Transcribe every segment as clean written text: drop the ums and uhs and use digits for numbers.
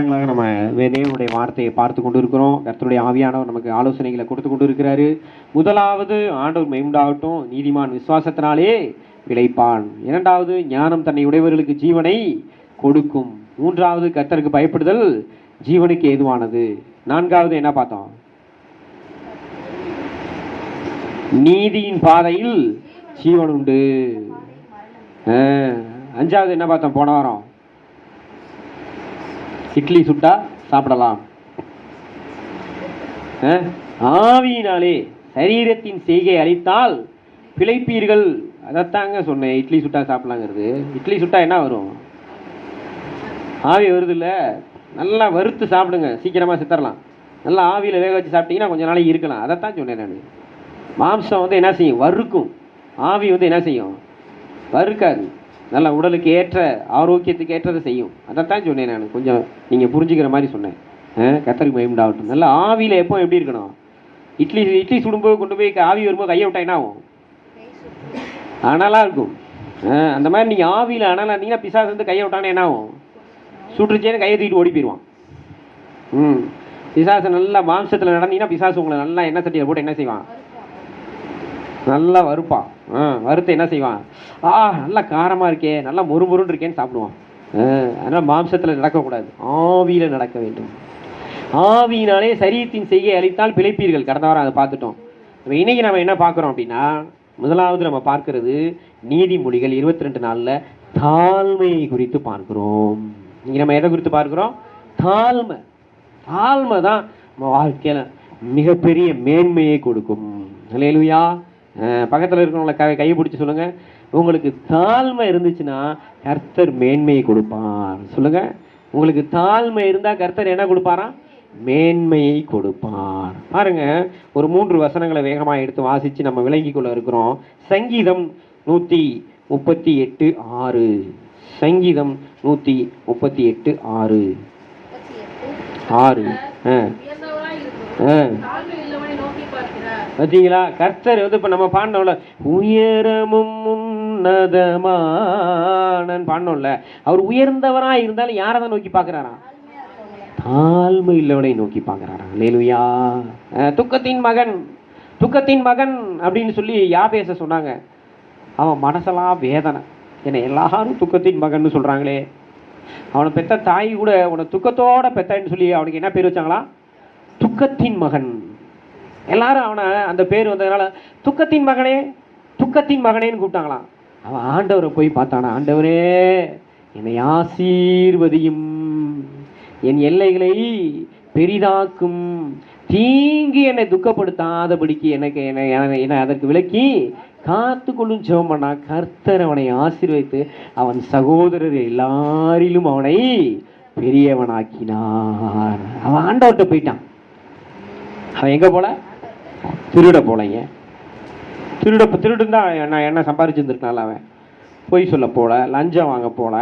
வாரங்களாக நம்ம தேவனுடைய வார்த்தையை பார்த்து கொண்டு இருக்கிறோம். கர்த்தருடைய ஆவியானவர் நமக்கு ஆலோசனைகளை கொடுத்து கொண்டு இருக்கிறாரு. முதலாவது, ஆண்டவர் மேம்பாகட்டும், நீதிமான் விசுவாசத்தினாலே பிழைப்பான். இரண்டாவது, ஞானம் தன்னை உடையவர்களுக்கு ஜீவனை கொடுக்கும். மூன்றாவது, கர்த்தருக்கு பயப்படுதல் ஜீவனுக்கு ஏதுவானது. நான்காவது என்ன பார்த்தோம்? நீதியின் பாதையில் ஜீவன் உண்டு. அஞ்சாவது என்ன பார்த்தோம் போன வாரம்? இட்லி சுட்டா சாப்பிடலாம். ஆவியினாலே சரீரத்தின் செய்கை அளித்தால் பிழைப்பீர்கள். அதைத்தாங்க சொன்னேன். இட்லி சுட்டா சாப்பிடலாங்கிறது. இட்லி சுட்டா என்ன வரும்? ஆவி வருது இல்லை? நல்லா வறுத்து சாப்பிடுங்க, சீக்கிரமாக சித்தரலாம். நல்லா ஆவியில் வேக வச்சு சாப்பிட்டீங்கன்னா கொஞ்சம் நாளைக்கு இருக்கலாம். அதைத்தான் சொன்னேன் நான். மாம்சம் வந்து என்ன செய்யும்? வறுக்கும். ஆவி வந்து என்ன செய்யும்? வறுக்காது. நல்லா உடலுக்கு ஏற்ற ஆரோக்கியத்துக்கு ஏற்றதை செய்யும். அதைத்தான் சொன்னேன் நான். கொஞ்சம் நீங்கள் புரிஞ்சுக்கிற மாதிரி சொன்னேன். கர்த்தருக்கு மகிமையுண்டாகட்டும். நல்லா ஆவியில் எப்போ எப்படி இருக்கணும்? இட்லி சுடும்போது கொண்டு போய் ஆவி வரும்போது கையை விட்டா என்ன ஆகும்? அனலாக இருக்கும். அந்த மாதிரி நீங்கள் ஆவியில் அனலாக இருந்தீங்கன்னா பிசாசு வந்து கையை விட்டானே என்ன ஆகும்? சுட்டுருச்சேன்னு கையை தூக்கிட்டு ஓடி போயிடுவான். பிசாசு நல்லா மாம்சத்தில் நடந்தீங்கன்னா பிசாசு உங்களை நல்லா எண்ணெய் சட்டியில் போட்டு என்ன செய்வான்? நல்லா வறுப்பான். வறுத்து என்ன செய்வான்? நல்லா காரமாக இருக்கே, நல்லா மொறுமொருன்னு இருக்கேன்னு சாப்பிடுவான். அதனால் மாம்சத்தில் நடக்கக்கூடாது, ஆவியில் நடக்க வேண்டும். ஆவியினாலே சரீரத்தின் செய்கை அளித்தால் பிழைப்பீர்கள். கடந்த வாரம் அதை பார்த்துட்டோம். இன்னைக்கு நம்ம என்ன பார்க்குறோம் அப்படின்னா, முதலாவது நம்ம பார்க்கறது நீதிமொழிகள் 22 நாளில் தாழ்மையை குறித்து பார்க்கிறோம். இன்னைக்கு நம்ம எதை குறித்து பார்க்கிறோம்? தாழ்மை. தாழ்மை தான் நம்ம வாழ்க்கையில் மிகப்பெரிய மேன்மையை கொடுக்கும். அல்லேலூயா. பக்கத்தில் இருக்கிறவங்களை கையை பிடிச்சி சொல்லுங்க, உங்களுக்கு தாழ்மை இருந்துச்சுன்னா கர்த்தர் மேன்மையை கொடுப்பார். சொல்லுங்க, உங்களுக்கு தாழ்மை இருந்தால் கர்த்தர் என்ன கொடுப்பாராம்? மேன்மையை கொடுப்பார். பாருங்க, ஒரு 3 வசனங்களை வேகமாக எடுத்து வாசித்து நம்ம விளங்கி கொள்ள இருக்கிறோம். சங்கீதம் 138:6. சங்கீதம் 138:6. பார்த்தீங்களா? கர்த்தர் வந்து இப்போ நம்ம பாடினோம்ல, உயரமும் உன்னதமான பாடினோம்ல, அவர் உயர்ந்தவராக இருந்தாலும் யாரை தான் நோக்கி பார்க்குறாரா? தாழ்மை இல்லவனை நோக்கி பார்க்குறாரா? அல்லேலூயா. துக்கத்தின் மகன் அப்படின்னு சொல்லி யாபேச சொன்னாங்க. அவன் மனசெல்லாம் வேதனை. என்னை எல்லாரும் துக்கத்தின் மகன் சொல்கிறாங்களே. அவனை பெத்த தாய் கூட உன்னை துக்கத்தோட பெத்தான்னு சொல்லி அவனுக்கு என்ன பேர் வச்சாங்களா? துக்கத்தின் மகன். எல்லாரும் அவனை அந்த பேர் வந்ததுனால துக்கத்தின் மகனேன்னு கூப்பிட்டாங்களாம். அவன் ஆண்டவரை போய் பார்த்தானா, ஆண்டவரே என்னை ஆசீர்வதியும், என் எல்லைகளை பெரிதாக்கும், தீங்கு என்னை துக்கப்படுத்தாதபடிக்கு என்னை அதற்கு விலக்கி காத்து கொள்ளும் ஜெபம் பண்ணா. கர்த்தர் அவனை ஆசீர்வதித்து அவன் சகோதரர் எல்லாரிலும் அவனை பெரியவனாக்கினார். அவன் ஆண்டவர்கிட்ட போயிட்டான். அவன் எங்கே போல? திருட போலைங்க. திருடுந்தா நான் என்ன சம்பாரிச்சுருந்துருக்கனால அவன் பொய் சொல்ல போல, லஞ்சம் வாங்க போல,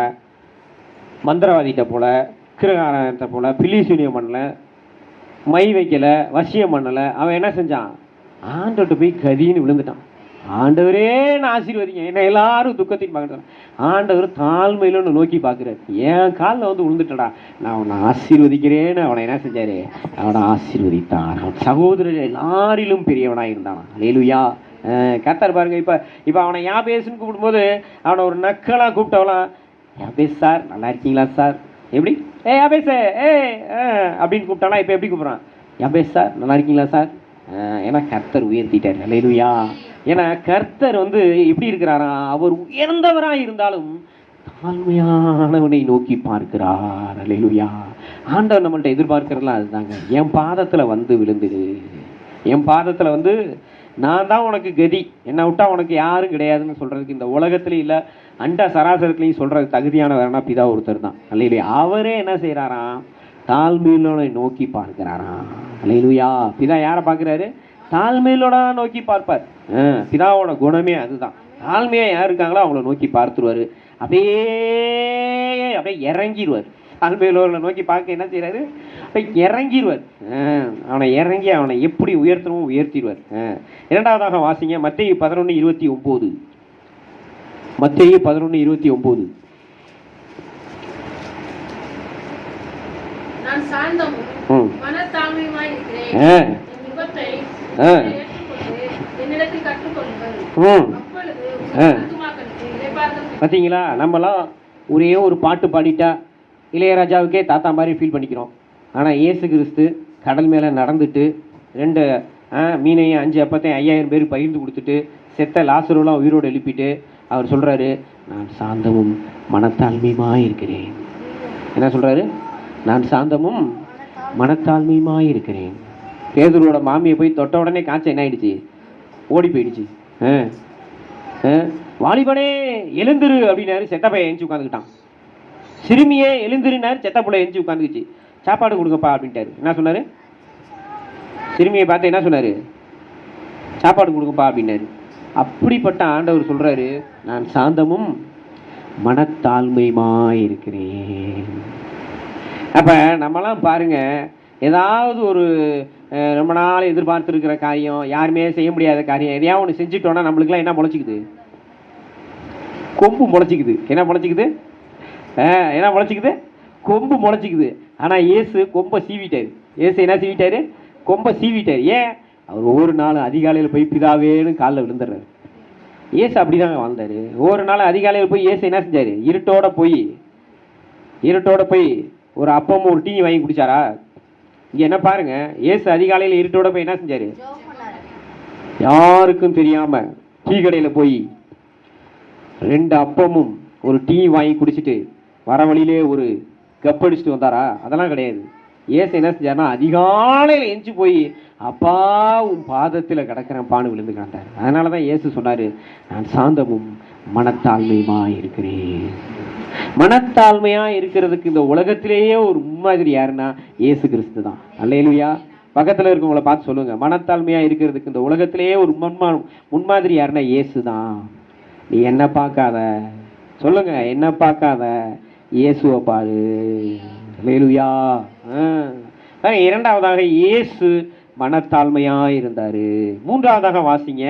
மந்திரவாதிகிட்ட போல, கிரகாரத்தை போல, பிலிசூனியம் பண்ணல, மை வைக்கலை, வசியம் பண்ணலை. அவன் என்ன செஞ்சான்? ஆண்டவர்கிட்ட போய் கதின்னு விழுந்துட்டான். ஆண்டவரே நான் ஆசீர்வதிங்க, என்ன எல்லாரும் துக்கத்தின் பார்க்குறேன். ஆண்டவர் தாழ்மையில ஒன்று நோக்கி பார்க்குறாரு. என் காலில் வந்து விழுந்துட்டடா, நான் அவனை ஆசீர்வதிக்கிறேன்னு அவனை என்ன செஞ்சாரு? அவனை ஆசீர்வதித்தார். அவன் சகோதரர் எல்லாரிலும் பெரியவனாக இருந்தான். அல்லேலூயா. கர்த்தர் பாருங்க, இப்போ அவனை யாபேஸ்ன்னு கூப்பிடும்போது அவனை ஒரு நக்கலாக கூப்பிட்டவளாம், யாபேஸ் சார் நல்லா இருக்கீங்களா சார், எப்படி யாபேஸ் அப்படின்னு கூப்பிட்டானா. இப்போ எப்படி கூப்பிட்றான்? யாபேஸ் சார் நல்லா இருக்கீங்களா சார். ஏன்னா கர்த்தர் உயர்த்திட்டார். அல்லேலூயா. ஏன்னா கர்த்தர் வந்து எப்படி இருக்கிறாரா? அவர் உயர்ந்தவராக இருந்தாலும் தாழ்மையானவனை நோக்கி பார்க்கிறார். அல்லேலூயா. ஆண்டவர் நம்மள்ட்ட எதிர்பார்க்கிறதுலாம் அதுதாங்க. என் பாதத்தில் வந்து விழுந்துடு, என் பாதத்தில் வந்து நான் தான் உனக்கு கதி, என்னை விட்டா உனக்கு யாரும் கிடையாதுன்னு சொல்கிறதுக்கு இந்த உலகத்துலேயும் இல்லை அண்ட சராசரத்துலையும் சொல்கிறது தகுதியானவர்னா பிதா ஒருத்தர் தான். அல்லேலூயா. அவரே என்ன செய்கிறாராம்? தாழ்மையிலோட நோக்கி பார்க்கிறாராம். அல்லேலூயா. பிதா யாரை பார்க்குறாரு? தாழ்மையிலோட நோக்கி பார்ப்பார். பிதாவோட குணமே அதுதான். தாழ்மையாக யார் இருக்காங்களோ அவங்கள நோக்கி பார்த்துருவார். அப்படியே இறங்கிடுவார். தாழ்மையிலோட நோக்கி பார்க்க என்ன செய்கிறாரு? இறங்கிடுவார். அவனை இறங்கி அவனை எப்படி உயர்த்தணும் உயர்த்திடுவார். இரண்டாவதாக வாசிங்க, மத்தேயு 11:29. மத்தேயு 11:29. நான் சாந்தமும் மனத்தாழ்மையுமாய் இருக்கிறேன். என் நுகத்தை ஏற்றுக்கொண்டு என்னிடத்தில் கற்றுக்கொள்ளுங்கள். அப்பொழுது ஆத்துமாக்களுக்கு இளைப்பாறுதல். பார்த்தீங்களா, நம்மலாம் ஒரே ஒரு பாட்டு பாடிட்டா இளையராஜாவுக்கே தாத்தா மாதிரி ஃபீல் பண்ணிக்கிறோம். ஆனால் இயேசு கிறிஸ்து கடல் மேலே நடந்துட்டு 2 மீனையும் 5 அப்பத்தையும் 5000 பேர் பகிர்ந்து கொடுத்துட்டு செத்த லாசருலாம் உயிரோடு எழுப்பிட்டு அவர் சொல்கிறாரு, நான் சாந்தமும் மனத்தாழ்மையுமாய் இருக்கிறேன். என்ன சொல்கிறாரு? நான் சாந்தமும் மனத்தாழ்மையுமாய் இருக்கிறேன். பேதுருவோட மாமியை போய் தொட்ட உடனே காய்ச்சல் என்ன ஆயிடுச்சு? ஓடி போயிடுச்சு. வாலிபனே எழுந்துரு அப்படின்னாரு, செத்த பையன் எழுந்து உட்காந்துக்கிட்டான். சிறுமியே எழுந்துருனாரு, செத்த பிள்ளை எழுந்து உட்காந்துக்குச்சு. சாப்பாடு கொடுங்கப்பா அப்படின்ட்டாரு. என்ன சொன்னார்? சிறுமியை பார்த்து என்ன சொன்னார்? சாப்பாடு கொடுங்கப்பா அப்படின்னாரு. அப்படிப்பட்ட ஆண்டவர் சொல்கிறாரு, நான் சாந்தமும் மனத்தாழ்மையுமாய் இருக்கிறேன். அப்போ நம்மலாம் பாருங்கள், ஏதாவது ஒரு ரொம்ப நாள் எதிர்பார்த்துருக்கிற காரியம், யாருமே செய்ய முடியாத காரியம், எதையாவது ஒன்று செஞ்சுட்டோன்னா நம்மளுக்குலாம் என்ன முளைச்சிக்குது? கொம்பு முளைச்சிக்குது. என்ன முளைச்சிக்குது? என்ன முளைச்சிக்குது? கொம்பு முளைச்சிக்குது. ஆனால் இயேசு கொம்பை சீவிட்டார். இயேசு என்ன சீவிட்டார்? கொம்பை சீவிட்டார். ஏன்? அவர் ஒவ்வொரு நாளும் அதிகாலையில் போய் பிதாவேன்னு காலில் விழுந்துடுறாரு. இயேசு அப்படி தாங்க வாழ்ந்தார். ஒவ்வொரு நாளும் அதிகாலையில் போய் இயேசு என்ன செஞ்சார்? இருட்டோட போய் ஒரு அப்பமும் ஒரு டீ வாங்கி குடிச்சாரா? இங்கே என்ன பாருங்க, இயேசு அதிகாலையில் இருட்டோட போய் என்ன செஞ்சார்? யாருக்கும் தெரியாமல் டீ கடையில் போய் 2 அப்பமும் ஒரு டீ வாங்கி குடிச்சிட்டு வர வழியிலே ஒரு கப்படிச்சுட்டு வந்தாரா? அதெல்லாம் கிடையாது. இயேசு என்ன செஞ்சார்னா, அதிகாலையில் எஞ்சி போய் அப்பா உன் பாதத்தில் கிடக்கிறப்பான்னு விழுந்து காண்டார். அதனால தான் இயேசு சொன்னார், நான் சாந்தமும் மனத்தாழ்மையுமாய் இருக்கிறேன். மனத்தாழ்மையாக இருக்கிறதுக்கு இந்த உலகத்திலேயே ஒரு முன்மாதிரி யாருன்னா இயேசு கிறிஸ்து தான். அல்லேலூயா. பக்கத்தில் இருக்கவங்களை பார்த்து சொல்லுங்க, மனத்தாழ்மையாக இருக்கிறதுக்கு இந்த உலகத்திலேயே ஒரு முன்மாதிரி யாருன்னா இயேசு தான். நீ என்ன பார்க்காத, சொல்லுங்க, என்ன பார்க்காத, இயேசுவை பாரு. அல்லேலூயா. இரண்டாவதாக இயேசு மனத்தாழ்மையாக இருந்தார். மூன்றாவதாக வாசிங்க,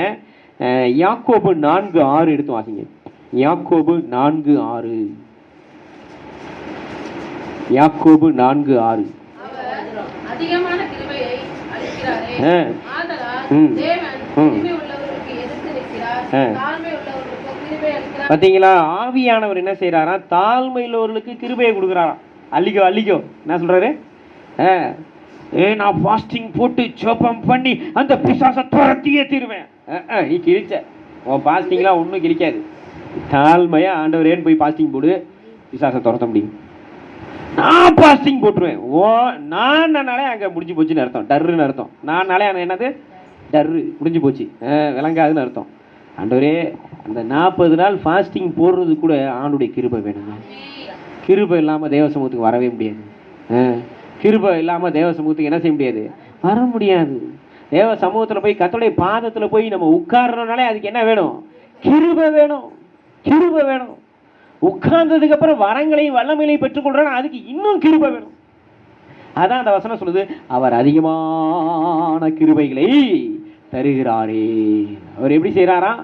யாக்கோபு 4:6 எடுத்து வாசிங்க. யாக்கோபு 4:6. யாக்கோபு 4:6. அதிகமான கிருபையை அளிக்கிறாரே, ஆதலால் தேவன் கிருபை உள்ளவர்களுக்கு எதிர்த்து நிற்கிறார், தாழ்மை உள்ளவர்களுக்கு கிருபை அளிக்கிறார். பாத்தீங்களா, ஆவியானவர் என்ன செய்யறாரா? தாழ்மை உள்ளவர்களுக்கு கிருபையை கொடுக்குறாராம். அள்ளிக்கோ. என்ன சொல்றாரு? நான் ஃபாஸ்டிங் போட்டு ஜெபம் பண்ணி அந்த பிசாசை துரத்தியே தீருவேன். நீ கிழிச்ச, உன் ஃபாஸ்டிங்லாம் ஒன்றும் கிழிக்காது. தாழ்மையா ஆண்டவர் ஏன் போய் ஃபாஸ்டிங் போடு, பிசாசை துரத்த முடியும். நான் ஃபாஸ்டிங் போட்டுருவேன். நானாலே அங்கே முடிஞ்சு போச்சுன்னு அர்த்தம். டர்ருன்னு அர்த்தம். நானாலே அங்கே என்னது? டர்ரு, முடிஞ்சு போச்சு, விளங்காதுன்னு அர்த்தம். ஆண்டவரே, அந்த 40 நாள் ஃபாஸ்டிங் போடுறது கூட ஆண்டுடைய கிருபை வேணுங்க. கிருபை இல்லாமல் தேவ சமூகத்துக்கு வரவே முடியாது. கிருபை இல்லாமல் தேவ சமூகத்துக்கு என்ன செய்ய முடியாது? வர முடியாது. தேவ சமூகத்தில் போய் கர்த்தருடைய பாதத்தில் போய் நம்ம உட்கார்றோம்னாலே அதுக்கு என்ன வேணும்? கிருபை வேணும். கிருபை வேணும். உட்கார்ந்ததுக்கு அப்புறம் வரங்களையும் வல்லமைகளையும் பெற்றுக்கொள்றோன்னா அதுக்கு இன்னும் கிருபை வேணும். அதான் அந்த வசனம் சொல்லுது, அவர் அதிகமான கிருபைகளை தருகிறாரே. அவர் எப்படி செய்யறாரா?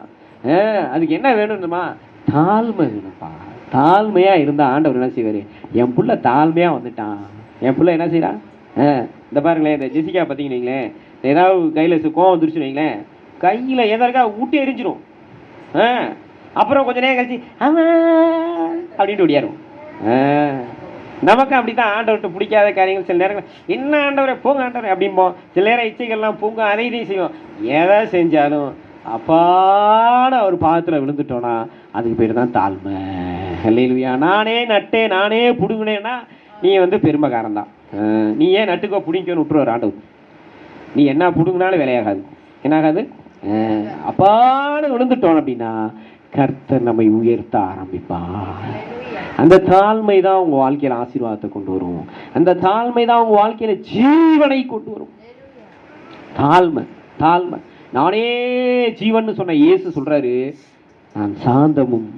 அதுக்கு என்ன வேணும்னுமா? தாழ்மை வேணும்ப்பா. தாழ்மையா இருந்தா ஆண்டவர் என்ன செய்வாரு? என் புள்ள தாழ்மையா வந்துட்டான், என் புள்ள என்ன செய்யறான்? இந்த பாருங்களேன், இந்த ஜெசிகா பார்த்தீங்கன்னு வைங்களேன், ஏதாவது கையில் கோவம் வந்துருச்சுன்னு வைங்களேன், கையில் எதற்கா ஊட்டி எரிஞ்சிடும். அப்புறம் கொஞ்ச நேரம் கழிச்சு அப்படின்ட்டு ஓடியாரும். நமக்கு அப்படித்தான் ஆண்டவர்கிட்ட பிடிக்காத காரியங்கள் சில நேரங்கள், என்ன ஆண்டவரை போங்க ஆண்டவரை அப்படிம்போம். சில நேரம் இச்சைகள்லாம் போங்க, அதையும் செய்வோம். எதை செஞ்சாலும் அப்பாட ஒரு பாதத்தில் விழுந்துட்டோன்னா அதுக்கு பேர் தான் தாழ்மை. அல்லேலூயா. நானே நட்டேன், நானே பிடுங்கினேன்னா நீ பெருமைக்காரன் தான். நீ ஏன் நட்டுக்கோ பிடிக்கன்னு விட்டுருவார் ஆண்டவர். நீ என்ன பிடுங்கினாலும் வேலையாகாது. என்னாகாது? அப்பாட விழுந்துட்டோம் அப்படின்னா கர்த்தர் நம்மை உயர்த்த ஆரம்பிப்பார். அந்த தாழ்மை தான் உங்க வாழ்க்கையில ஆசீர்வாதத்தை கொண்டு வரும். அந்த தாழ்மை தான் உங்க வாழ்க்கையில ஜீவனை கொண்டு வரும். தாழ்மை, தாழ்மை. நானே ஜீவன் சொன்ன இயேசு சொல்றாரு, நான் சாந்தமும்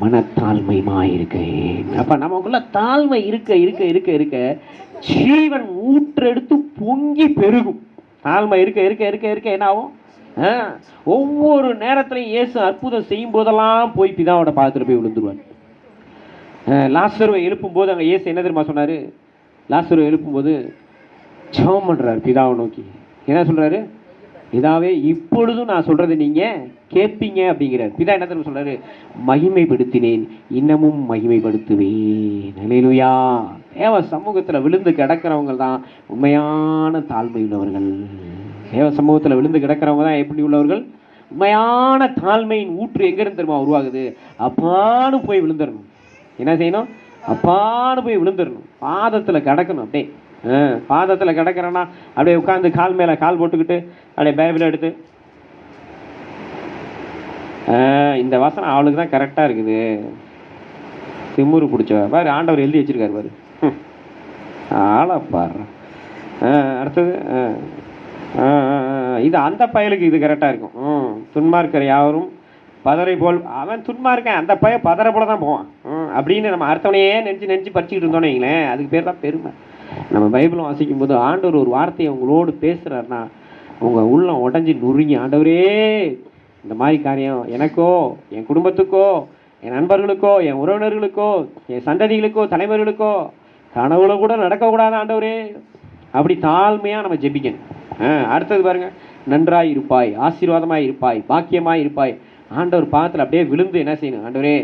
மனத்தாழ்மையுமாயிருக்கேன். அப்ப நமக்குள்ள தாழ்மை இருக்க இருக்க இருக்க இருக்க ஜீவன் ஊற்றெடுத்து பொங்கி பெருகும். தாழ்மை இருக்க இருக்க இருக்க இருக்க என்ன ஆகும்? ஒவ்வொரு நேரத்திலையும் இயேசு அற்புதம் செய்யும் போதெல்லாம் போய் பிதாவோட பாதத்தில் போய் விழுந்துருவார். லாசருவை எழுப்பும் போது அங்கே இயேசு என்ன தெரியுமா சொன்னாரு? லாசரு எழுப்பும்போது ஜெபம் பண்ணுறாரு பிதாவை நோக்கி. என்ன சொல்கிறாரு? பிதாவே இப்பொழுதும் நான் சொல்கிறத நீங்கள் கேட்பீங்க அப்படிங்கிறார். பிதா என்ன தெரியுமா சொல்கிறாரு? மகிமைப்படுத்தினேன், இன்னமும் மகிமைப்படுத்துவேன். அல்லேலூயா. தேவ சமூகத்தில் விழுந்து கிடக்கிறவங்க தான் உண்மையான தாழ்மை உள்ளவர்கள். தேவ சமூகத்தில் விழுந்து கிடக்கிறவங்க தான் எப்படி உள்ளவர்கள்? உண்மையான தாழ்மையின் ஊற்று எங்கேருந்து தெரியுமா உருவாகுது? அப்பான்னு போய் விழுந்துடணும். என்ன செய்யணும்? அப்பான்னு போய் விழுந்துடணும். பாதத்தில் கிடக்கணும். அப்படியே பாதத்தில் கிடக்கிறேன்னா அப்படியே உட்காந்து கால் மேலே கால் போட்டுக்கிட்டு அப்படியே பைபிளை எடுத்து இந்த வசனம் அவளுக்கு தான் கரெக்டாக இருக்குது, திமுரு பிடிச்ச பாரு ஆண்டவர் எழுதி வச்சிருக்காரு பாரு, ஆளை பாரு. அடுத்தது இது அந்த பயலுக்கு இது கரெக்டாக இருக்கும். துன்மார்க்கர் யாவரும் பதரை போல், அவன் துன்மார்க்கன், அந்த பையன் பதரை போல தான் போவான் அப்படின்னு நம்ம அடுத்தவனையே நினச்சி படிச்சுக்கிட்டு இருந்தோன்னே வைங்களேன், அதுக்கு பேர் தான் பெருமை. நம்ம பைபிளும் வாசிக்கும் போது ஆண்டவர் ஒரு வார்த்தையை உங்களோடு பேசுகிறாருன்னா உங்கள் உள்ளம் உடஞ்சி நுறுங்கி, ஆண்டவரே இந்த மாதிரி காரியம் எனக்கோ, என் குடும்பத்துக்கோ, என் நண்பர்களுக்கோ, என் உறவினர்களுக்கோ, என் சந்ததிகளுக்கோ, தலைவர்களுக்கோ கனவுல கூட நடக்கக்கூடாது ஆண்டவரே, அப்படி தாழ்மையாக நம்ம ஜெபிக்கணும். அடுத்தது பாருங்க, நன்றாய் இருப்பாய், ஆசீர்வாதமாய் இருப்பாய், பாக்கியமாய் இருப்பாய். ஆண்டவர் பாதத்தில் அப்படியே விழுந்து என்ன செய்யணும்? ஆண்டவரே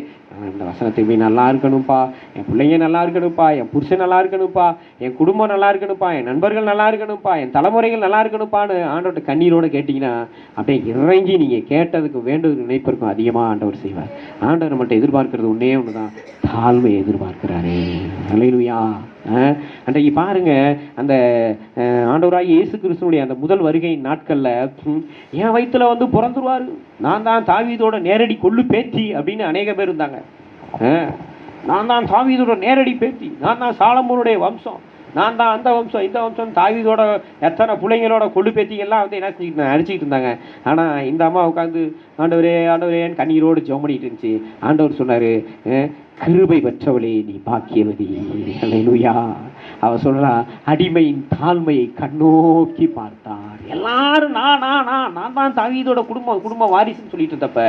இந்த வசனத்துக்கு நல்லா இருக்கணும்ப்பா, என் பிள்ளைங்க நல்லா இருக்கணும்ப்பா, என் புருஷன் நல்லா இருக்கணும்ப்பா, என் குடும்பம் நல்லா இருக்கணும்ப்பா, என் நண்பர்கள் நல்லா இருக்கணும்ப்பா, என் தலைமுறைகள் நல்லா இருக்கணும்ப்பான்னு ஆண்டவர்கிட்ட கண்ணீரோடு கேட்டிங்கன்னா அப்படியே இறங்கி நீங்கள் கேட்டதுக்கு வேண்டுதல் நினைப்பிருக்கும் அதிகமாக ஆண்டவர் செய்வார். ஆண்டவர் நம்மள்ட்ட எதிர்பார்க்கறது ஒன்றே ஒன்று தான், தாழ்மை எதிர்பார்க்கிறாரே. அல்லேலூயா. அன்றைக்கு பாருங்க, அந்த ஆண்டவராகிய இயேசு கிறிஸ்துனுடைய அந்த முதல் வருகை நாட்களில் என் வயிற்றுல வந்து பிறந்துருவார், நான் தான் தாவீதோட நேரடி கொள்ளு பேத்தி அப்படின்னு அநேக பேர் இருந்தாங்க. நான் தான் தாவீதோட நேரடி பேத்தி, நான் தான் சாலமோனுடைய வம்சம், நான் தான் அந்த வம்சம் இந்த வம்சம், தாவீதோட எத்தனை பிள்ளைங்களோட கொள்ளு பேத்திகள்லாம் வந்து என்ன செஞ்சுக்கிட்டு அடிச்சுக்கிட்டு இருந்தாங்க. ஆனால் இந்த அம்மா உட்காந்து ஆண்டவரே ஆண்டவரேன்னு கண்ணீரோடு ஜெபம் பண்ணிட்டு இருந்துச்சு. ஆண்டவர் சொன்னார், கிருபை பெற்றவளே நீ பாக்கியவதி. அல்லேலூயா. அவ சொல்றா, அடிமையின் தாழ்மையை கண்ணோக்கி பார்த்தார். எல்லாரும் நான் தான் தாவீதோட குடும்ப வாரிசுன்னு சொல்லிட்டு இருந்தப்ப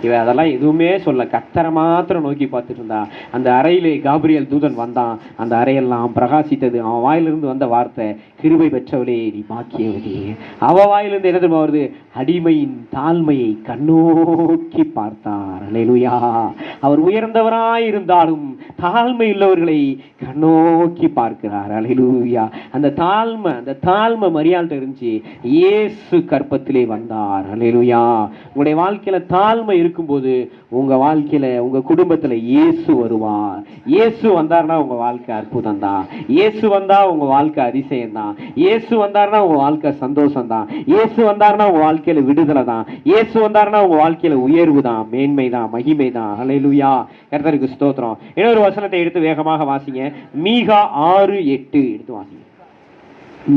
இவ அதெல்லாம் எதுவுமே சொல்ல, கர்த்தரை மாத்திரம் நோக்கி பார்த்துட்டு இருந்தா. அந்த அறையிலே காபிரியல் தூதன் வந்தான், அந்த அறையெல்லாம் பிரகாசித்தது. அவன் வாயிலிருந்து வந்த வார்த்தை, கிருபை பெற்றவளே நீ பாக்கியவதி. அவ வாயிலிருந்து என்ன தெரியுமா வருது? அடிமையின் தாழ்மையை கண்ணோக்கி பார்த்தார். அல்லேலூயா. அவர் உயர்ந்தவராய் இருந்தாலும் தாழ்மை உள்ளவர்களை கண்ணோக்கி பார்க்கிறார். அல்லேலூயா. அந்த தாழ்மை மரியாதை இருந்துச்சு. இயேசு கற்பத்திலே வந்தார். அல்லேலூயா. உங்களுடைய வாழ்க்கையில தாழ்மை இருக்கும்போது உங்க வாழ்க்கையில உங்க குடும்பத்துல இயேசு வருவார். இயேசு வந்தார்னா உங்க வாழ்க்கை அற்புதம் தான். இயேசு வந்தா உங்க வாழ்க்கை அதிசயம் தான். இயேசு வந்தார்னா உங்க வாழ்க்கை சந்தோஷம் தான். இயேசு வந்தார்னா உங்க வாழ்க்கையில விடுதலை தான். இயேசு வந்தார்னா உங்க வாழ்க்கையில உயர்வு தான், மேன்மை தான், மகிமை தான். அல்லேலூயா. கர்த்தருக்கு ஸ்தோத்திரம். இன்னொரு வசனத்தை எடுத்து வேகமாக வாசிங்க. மீகா 6:8 எடுத்து வாசிங்க.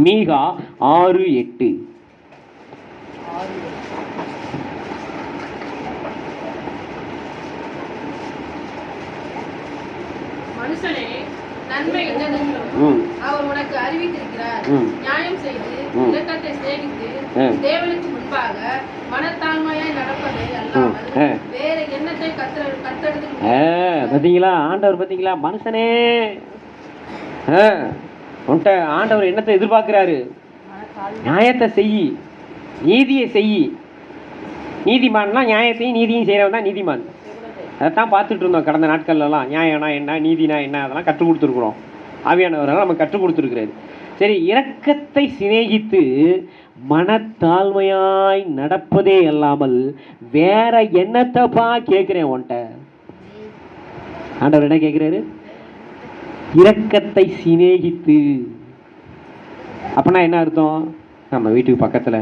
மீகா 6:8. மனுஷனே, நன்மை என்னதென்றும் அவர் உனக்கு அறிவித்திருக்கிறார். நியாயம் செய்து இரக்கத்தை சிநேகித்து தேவனுக்கு முன்பாக மனத்தாழ்மையாய் நடப்பதை அல்லாமல் வேற எண்ணத்தை கத்தெடுத்து. பாத்தீங்களா ஆண்டவர்? பாத்தீங்களா மனுஷனே, உன்கிட்ட ஆண்டவர் என்னத்தை எதிர்பார்க்கிறாரு? நியாயத்தை செய், நீதியை செய். நீதிமான்னா நியாயத்தையும் நீதியும் செய்யறவன் தான் நீதிமான். அதைத்தான் பார்த்துட்டு இருந்தோம் கடந்த நாட்கள்லாம். நியாயம்னா என்ன, நீதினா என்ன, அதெல்லாம் கற்றுக் கொடுத்துருக்குறோம். ஆவியானவரெல்லாம் நம்ம கற்றுக் கொடுத்துருக்கிறாரு. சரி, இரக்கத்தை சிநேகித்து மனத்தாழ்மையாய் நடப்பதே அல்லாமல் வேற என்னத்தப்பா கேட்கிறேன் உன்கிட்ட? ஆண்டவர் என்ன கேட்கிறாரு? இரக்கத்தை சிநேகித்து. அப்பனா என்ன அர்த்தம்? நம்ம வீட்டுக்கு பக்கத்துல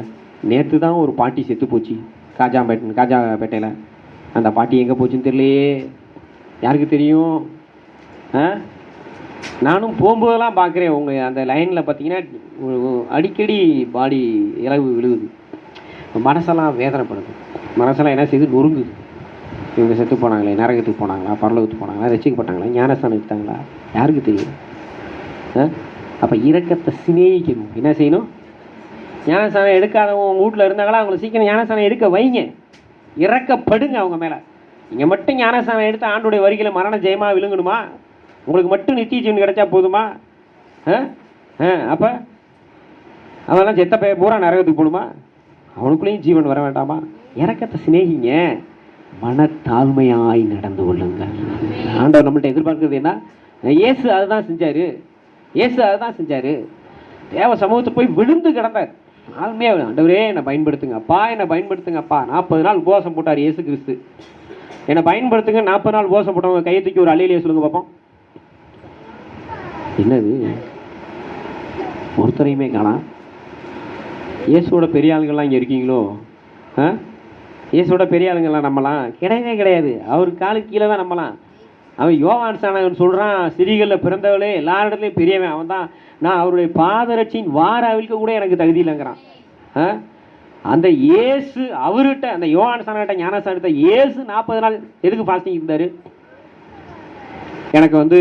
நேற்று தான் ஒரு பாட்டி செத்து போச்சு, காஜாபேட்டையில். அந்த பாட்டி எங்கே போச்சுன்னு தெரியலையே. யாருக்கு தெரியும்? நானும் போகும்போதெல்லாம் பார்க்குறேன், உங்கள் அந்த லைனில் பார்த்தீங்கன்னா அடிக்கடி பாடி இலவு விழுகுது. மனசெல்லாம் வேதனைப்படுது. மனசெல்லாம் என்ன செய்யுது? நொறுங்குது. இவங்க செத்து போனாங்களே, நரகத்துக்கு போனாங்களா, பரலோகத்துக்கு போனாங்களா, ரசிக்கப்பட்டாங்களா, ஞானஸ்தானம் எடுத்தாங்களா, யாருக்கு தெரியும்? அப்போ இரக்கத்தை சிநேகிக்கணும். என்ன செய்யணும்? ஞானஸ்தானம் எடுக்காதவங்க உங்கள் வீட்டில் இருந்தாங்களா, அவங்கள சீக்கிரம் ஞானஸ்தானம் எடுக்க வைங்க. இறக்கப்படுங்க அவங்க மேலே. நீங்கள் மட்டும் ஞானஸ்தானம் எடுத்து ஆண்டுடைய வரிகளை மரண ஜெயமாக விழுங்கணுமா? உங்களுக்கு மட்டும் நித்திய ஜீவன் கிடைச்சா போதுமா? அப்போ அவெல்லாம் செத்த பைய பூரா நரகத்துக்கு போகணுமா? அவனுக்குள்ளேயும் ஜீவன் வர வேண்டாமா? இறக்கத்தை சிநேகிங்க, மனத்தாழ்மையாய் நடந்து கொள்ளுங்கள். ஆண்டவர் நம்மள்ட்ட எதிர்பார்க்கிறது என்ன? இயேசு அதுதான் செஞ்சாரு. இயேசு அதுதான் செஞ்சாரு. தேவ சமூகத்தை போய் விழுந்து கிடந்தார். தாழ்மையாக, ஆண்டவரே என்னை பயன்படுத்துங்க அப்பா, என்னை பயன்படுத்துங்க அப்பா. 40 நாள் உபவாசம் போட்டார் இயேசு கிறிஸ்து. என்னை பயன்படுத்துங்க. 40 நாள் உபவாசம் போட்டவங்க கையை தூக்கி ஒரு அல்லேலூயா சொல்லுங்க பார்ப்போம். என்னது? ஒருத்தரையுமே காணா. இயேசுவோட பெரிய ஆளுங்கள்லாம் இங்கே இருக்கீங்களோ? இயேசுவோட பெரிய ஆளுங்கள்லாம் நம்பலாம்? கிடையவே கிடையாது. அவர் காலுக்கு கீழே தான் நம்பலாம். அவன் யோவான் ஸ்நானகன் சொல்கிறான், சிறிகளில் பிறந்தவளே எல்லாரிடத்துலையும் பெரியவன் அவன் தான், நான் அவருடைய பாதரட்சியின் வார அவிழ்க்க கூட எனக்கு தகுதி இல்லைங்கிறான். அந்த இயேசு அவர்கிட்ட, அந்த யோவான் ஸ்நானகிட்ட ஞானஸ்நானத்தை இயேசு 40 நாள் எதுக்கு ஃபாஸ்டிங் இருந்தார்? எனக்கு வந்து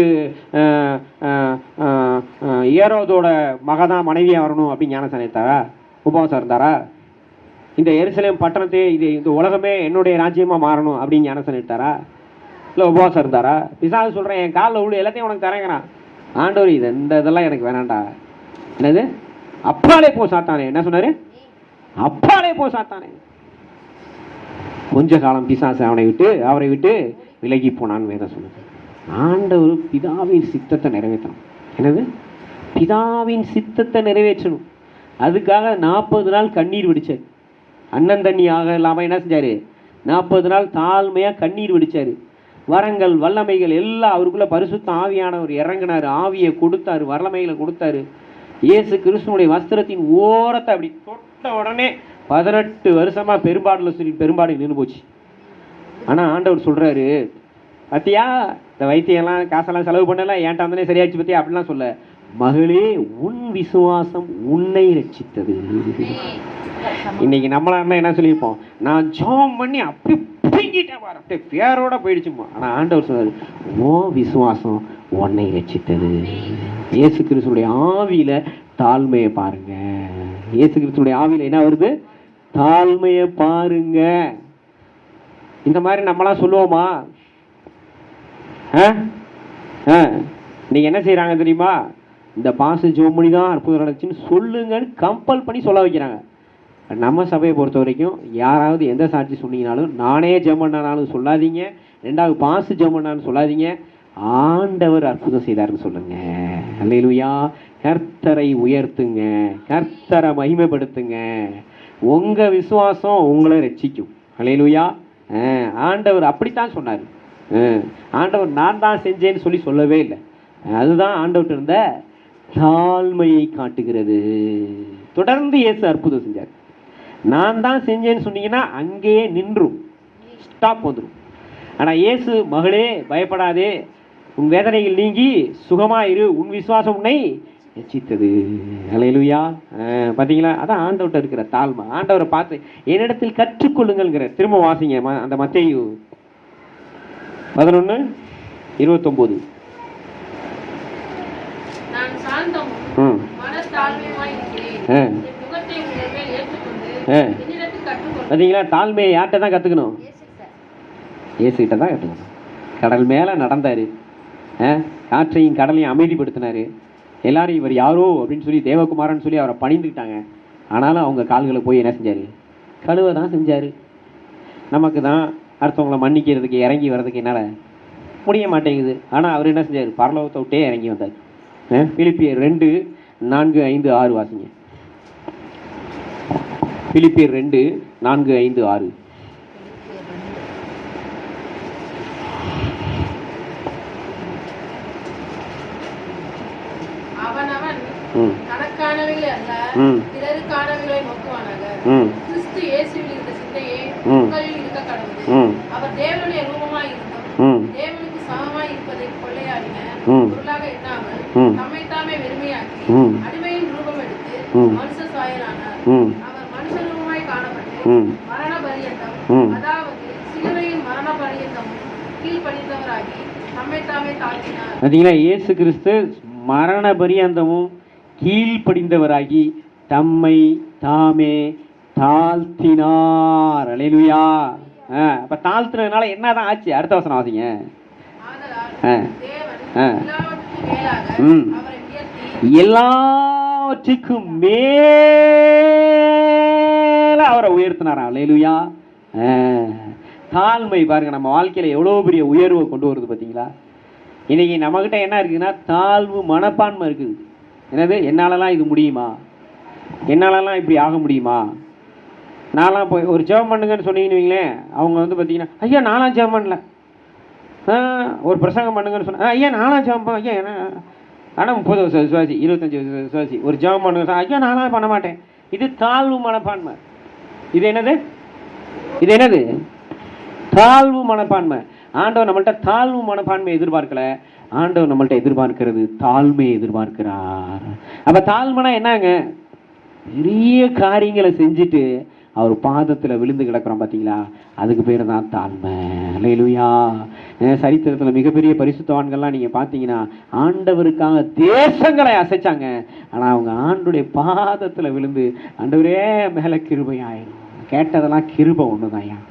ஏரோதோட மகதான் மனைவியாக வரணும் அப்படின்னு ஞானஸ்நானம் எடுத்தாரா? உபவாசம் இருந்தாரா? இந்த எருசலேம் பட்டணத்தை, இந்த உலகமே என்னுடைய ராஜ்யமாக மாறணும் அப்படின்னு ஞானஸ்நானம் எடுத்தாரா? இல்லை உபவாசம் இருந்தாரா? பிசாசு சொல்கிறேன், என் காலில் உள்ள எல்லாத்தையும் உனக்கு தரேங்கிறான். ஆண்டவர் இதெல்லாம் எனக்கு வேணாண்டா. என்னது? அப்பாலே போ சாத்தானே. என்ன சொன்னார்? அப்பாலே போ சாத்தானே. கொஞ்ச காலம் பிசாசு அவரை விட்டு விலகி போனான்னு வேதம் சொன்னது. ஆண்டவர் பிதாவின் சித்தத்தை நிறைவேற்றணும். என்னது? பிதாவின் சித்தத்தை நிறைவேற்றணும். அதுக்காக 40 நாள் கண்ணீர் வெடிச்சார். அண்ணன் தண்ணி ஆக இல்லாமல் என்ன செஞ்சார்? 40 நாள் தாழ்மையாக கண்ணீர் வெடிச்சார். வரங்கள் வல்லமைகள் எல்லாம் அவருக்குள்ள பரிசுத்த ஆவியானவர் இறங்கினார். ஆவியை கொடுத்தாரு, வல்லமைகளை கொடுத்தாரு. இயேசு கிறிஸ்துவனுடைய வஸ்திரத்தின் ஓரத்தை அப்படி தொட்ட உடனே 18 வருஷமா பெரும்பாடு நின்று போச்சு. ஆனால் ஆண்டவர் சொல்றாரு, பத்தியா இந்த வைத்தியெல்லாம் காசெல்லாம் செலவு பண்ணலாம், ஏன்ட்ட வந்தனே சரியாச்சு பத்தியா அப்படிலாம் சொல்ல, மகளே உன் விசுவாசம் உன்னை ரட்சித்தது. இன்னைக்கு நம்மளாம் என்ன சொல்லியிருப்போம்? நான் ஜெபம் பண்ணி அப்படி பிடிங்கிட்டேன் பாரு, அப்படியே பேரோட போயிடுச்சுமா. ஆனால் ஆண்டவர் சொன்னார், ஓ விசுவாசம் உன்னை ரட்சித்தது. இயேசு கிறிஸ்துடைய ஆவியில தாழ்மையை பாருங்க. இயேசு கிறிஸ்துடைய ஆவியில என்ன வருது? தாழ்மையை பாருங்க. இந்த மாதிரி நம்மளாம் சொல்லுவோமா? நீங்க என்ன செய்யறாங்க தெரியுமா? இந்த பாச ஜோமணி தான் அற்புதம் நடந்துச்சுன்னு சொல்லுங்கன்னு கம்பல் பண்ணி சொல்ல வைக்கிறாங்க. நம்ம சபையை பொறுத்த வரைக்கும் யாராவது எந்த சாட்சி சொன்னீங்கனாலும், நானே ஜெபம்னாலும் சொல்லாதீங்க, 2வது பாசு ஜெபம்னாலும் சொல்லாதீங்க, ஆண்டவர் அற்புதம் செய்தாருன்னு சொல்லுங்க. அல்லேலூயா. கர்த்தரை உயர்த்துங்க, கர்த்தரை மகிமைப்படுத்துங்க. உங்க விசுவாசம் உங்களை ரட்சிக்கும். அல்லேலூயா. ஆண்டவர் அப்படித்தான் சொன்னார். ஆண்டவர் நான் தான் செஞ்சேன்னு சொல்லவே இல்லை. அதுதான் ஆண்டவர் இருந்த தாழ்மையை காட்டுகிறது. தொடர்ந்து இயேசு அற்புதம் செஞ்சார். நான் தான் செஞ்சேன்னு சொன்னீங்கன்னா அங்கேயே நின்றும், ஸ்டாப் வந்துடும். ஆனால் இயேசு, மகளே பயப்படாதே, உன் வேதனைகள் நீங்கி சுகமாயிரு, உன் விசுவாசம் உன்னை ரட்சித்தது. அல்லேலூயா. பார்த்தீங்களா? அதான் ஆண்டவர்கிட்ட இருக்கிற தாழ்மை. ஆண்டவரை பார்த்து என்னிடத்தில் கற்றுக்கொள்ளுங்கள்ங்கிற. திரும்ப வாசிங்க அந்த மத்தேயு 11:29. நான் சாந்தமும் மனத்தாழ்மையுமாய் இருக்கிறேன். முகத்தை உங்கள் மேல் ஏற்றுக்கொண்டு என்னிடத்தில் கற்றுக்கொள்ளுங்கள். பார்த்தீங்களா? தாழ்மையை யார்கிட்ட தான் கற்றுக்கணும்? இயேசுகிட்ட தான் கற்றுக்கணும். கடல் மேலே நடந்தார், காற்றையும் கடலையும் அமைதிப்படுத்தினார். எல்லாரும் இவர் யாரோ அப்படின்னு சொல்லி தேவகுமாரன்னு சொல்லி அவரை பணிந்துக்கிட்டாங்க. ஆனாலும் அவங்க கால்களை போய் என்ன செஞ்சார்? கழுவ தான் செஞ்சார். நமக்கு தான் அடுத்தவங்களை மன்னிக்கிறதுக்கு இறங்கி வர்றதுக்கு என்னால் முடிய மாட்டேங்குது. ஆனால் அவர் என்ன செஞ்சார்? பரலோகத்தை விட்டே இறங்கி வந்தார். பிலிப்பியர் 2:4-5-6 வாசிங்க. பிலிப்பியர் 2:4-5-6. அவனவன் தனக்கானவைகளை அல்ல பிறருக்கானவைகளை நோக்குவானாக. கிறிஸ்து இயேசுவில் இருந்த சிந்தையே உங்களில் இருக்க கடவுள். அவர் தேவனுடைய ரூபமாய் இருந்தும் தேவனுக்கு சமமாய் இருப்பதை கொள்ளையாடின பொருளாக எண்ணாமல் தம்மைத்தாமே வெறுமையாக்கி அடிமையின் ரூபம் எடுத்து மனுஷ சாயலானார். அவர் மனுஷ ரூபமாய் காணப்பட்டு மரண பரியந்தம், அதாவது சிலுவையின் மரண பரியந்தம் கீழ்ப்படிந்தவராகி தம்மைத்தாமே தாழ்த்தினார். பார்த்தீங்களா? இயேசு கிறிஸ்து மரண பரியந்தமும் கீழ்ப்படிந்தவராகி தம்மை தாமே தாழ்த்தினார். அல்லேலூயா. அப்ப தாழ்த்துறதுனால என்னதான் ஆச்சு? அடுத்த வசனம் வாசிங்க. எல்லாவற்றுக்கும் மேல அவரை உயர்த்தினாரா. அல்லேலூயா. தாழ்மை பாருங்க, நம்ம வாழ்க்கையில எவ்வளவு பெரிய உயர்வை கொண்டு வருது பார்த்தீங்களா. இன்னைக்கு நம்மகிட்ட என்ன இருக்குதுன்னா, தாழ்வு மனப்பான்மை இருக்குது. என்னது, என்னாலலாம் இது முடியுமா, என்னாலலாம் இப்படி ஆக முடியுமா, நான்லாம் போய் ஒரு ஜெபம் பண்ணுங்கன்னு சொன்னீங்கன்னு வைங்களேன், அவங்க வந்து பார்த்தீங்கன்னா, ஐயா நான்லாம் ஜெபம் பண்ணல. ஒரு பிரசங்கம் பண்ணுங்கன்னு சொன்னேன், ஐயா நான்லாம் ஜெபம் ஐயா என்ன ஆனால் 30 வருஷம் விசுவாசி, 25 வருஷம் விசுவாசி, ஒரு ஜெபம் பண்ணுங்க, ஐயா நான்லாம் பண்ண மாட்டேன். இது தாழ்வு மனப்பான்மை. இது என்னது, இது என்னது, தாழ்வு மனப்பான்மை. ஆண்டவர் நம்மள்ட்ட தாழ்வு மனப்பான்மை எதிர்பார்க்கல, ஆண்டவர் நம்மள்ட்ட எதிர்பார்க்கிறது தாழ்மையை எதிர்பார்க்கிறார். அப்ப தாழ்மைனா என்னங்க, பெரிய காரியங்களை செஞ்சுட்டு அவர் பாதத்தில் விழுந்து கிடக்கிறோம் பார்த்தீங்களா, அதுக்கு பேர் தான் தாழ்மை. அல்லேலூயா. சரித்திரத்தில் மிகப்பெரிய பரிசுத்தவான்கள்லாம் நீங்கள் பார்த்தீங்கன்னா ஆண்டவருக்காக தேசங்களை அசைச்சாங்க. ஆனால் அவங்க ஆண்டுடைய பாதத்தில் விழுந்து, ஆண்டவரே மேலே கிருபையாயிரும், கேட்டதெல்லாம் கிருபை ஒன்று தான்.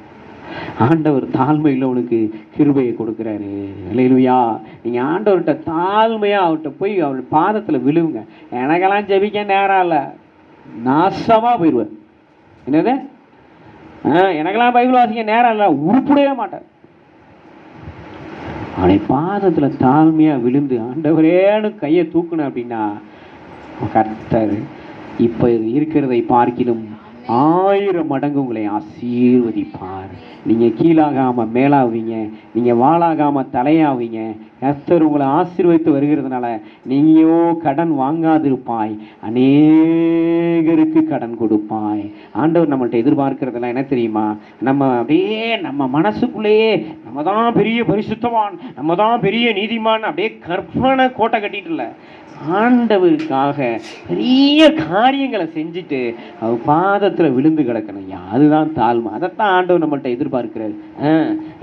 ஆண்டவர் தாழ்மையில் உனக்கு கிருபையை கொடுக்குறாரு. அல்லேலூயா. நீங்கள் ஆண்டவர்கிட்ட தாழ்மையாக அவர்கிட்ட போய் அவர் பாதத்தில் விழுவுங்க. எனக்கெல்லாம் ஜெபிக்க நேரம் இல்லை, நாசமாக போயிடுவார். என்னது, எனக்கெல்லாம் பைபிள் வாசிக்க நேரம் இல்லை, உருப்படவே மாட்டார். அவனை பாதத்தில் தாழ்மையாக விழுந்து ஆண்டவரேன்னு கையை தூக்குன அப்படின்னா, கர்த்தர் இப்போ இருக்கிறதை பார்க்கிலும் 1000 மடங்கு உங்களை ஆசீர்வதிப்பார். நீங்கள் கீழாகாமல் மேலாவீங்க, நீங்கள் வாளாகாமல் தலையாவீங்க. கர்த்தர் உங்களை ஆசீர்வதித்து வருகிறதுனால நீயோ கடன் வாங்காதிருப்பாய், அநேகருக்கு கடன் கொடுப்பாய். ஆண்டவர் நம்மள்ட்ட எதிர்பார்க்கிறதெல்லாம் என்ன தெரியுமா, நம்ம அப்படியே நம்ம மனசுக்குள்ளேயே நம்ம தான் பெரிய பரிசுத்தவான், நம்ம தான் பெரிய நீதிமான், அப்படியே கற்பனை கோட்டை கட்டிட்டு இல்லை, ஆண்டவருக்காக பெரிய காரியங்களை செஞ்சுட்டு அவர் பாதத்தில் விழுந்து கிடக்கணும். அதுதான் தாழ்மை. அதைத்தான் ஆண்டவர் நம்மள்ட்ட எதிர்பார்க்கிறார்.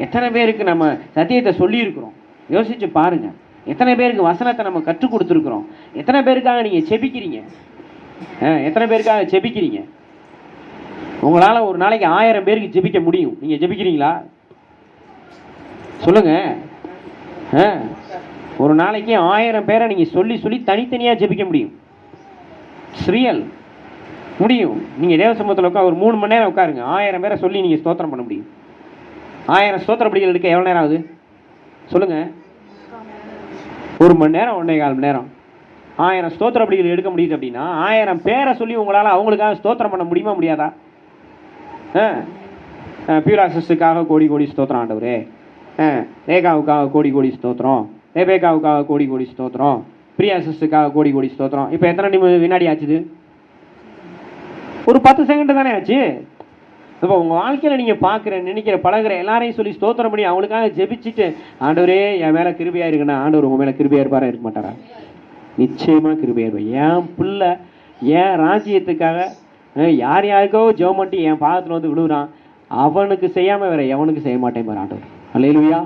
எத்தனை பேருக்கு நம்ம சத்தியத்தை சொல்லியிருக்கிறோம், யோசிச்சு பாருங்க. எத்தனை பேருக்கு வசனத்தை நம்ம கற்றுக் கொடுத்துருக்குறோம், எத்தனை பேருக்காக நீங்கள் செபிக்கிறீங்க, எத்தனை பேருக்காக செபிக்கிறீங்க. உங்களால் ஒரு நாளைக்கு 1000 பேருக்கு ஜெபிக்க முடியும். நீங்கள் ஜெபிக்கிறீங்களா சொல்லுங்க. ஒரு நாளைக்கு 1000 பேரை நீங்கள் சொல்லி சொல்லி தனித்தனியாக ஜெபிக்க முடியும். ரியல் முடியும். நீங்கள் தேவ சமூகத்தில் உட்கார ஒரு 3 மணி நேரம் உட்காருங்க, 1000 பேரை சொல்லி நீங்கள் ஸ்தோத்திரம் பண்ண முடியும். 1000 ஸ்தோத்திர படிகள் எடுக்க எவ்வளோ நேரம் ஆகுது சொல்லுங்கள்? 1 மணி நேரம், 1.25 மணி நேரம். 1000 ஸ்தோத்திர படிகள் எடுக்க முடியுது அப்படின்னா 1000 பேரை சொல்லி உங்களால் அவங்களுக்காக ஸ்தோத்திரம் பண்ண முடியுமா முடியாதா? பியூராசிஸ்டுக்காக கோடி கோடி ஸ்தோத்திரம் ஆண்டவரே, ரேகாவுக்காக கோடி கோடி ஸ்தோத்திரம், ரெபேக்காவுக்காக கோடி கோடி ஸ்தோத்திரம், பிரியாசிஸ்டுக்காக கோடி கோடி ஸ்தோத்திரம். இப்போ எத்தனை வினாடி ஆச்சுது? ஒரு 10 செகண்ட் தானே ஆச்சு. இப்போ உங்கள் வாழ்க்கையில் நீங்கள் பார்க்குற, நினைக்கிற, பழகிற எல்லாரையும் சொல்லி ஸ்தோத்திரம் பண்ணி அவங்களுக்காக ஜெபிச்சுட்டு, ஆண்டவரே என் மேலே கிருபையாக இருக்குன்னா, ஆண்டவர் உங்கள் மேலே கிருபையாக இருப்பாரா இருக்க மாட்டாரா? நிச்சயமாக கிருபையாக இருப்பார். என் பிள்ளை என் ராஜ்யத்துக்காக யார் யாருக்கோ ஜெபம் பண்ணிட்டு என் பாதத்தில் வந்து விழுகிறான், அவனுக்கு செய்யாமல் வேற எவனுக்கு செய்ய மாட்டேன் பாரு ஆண்டவர். அல்லேலூயா.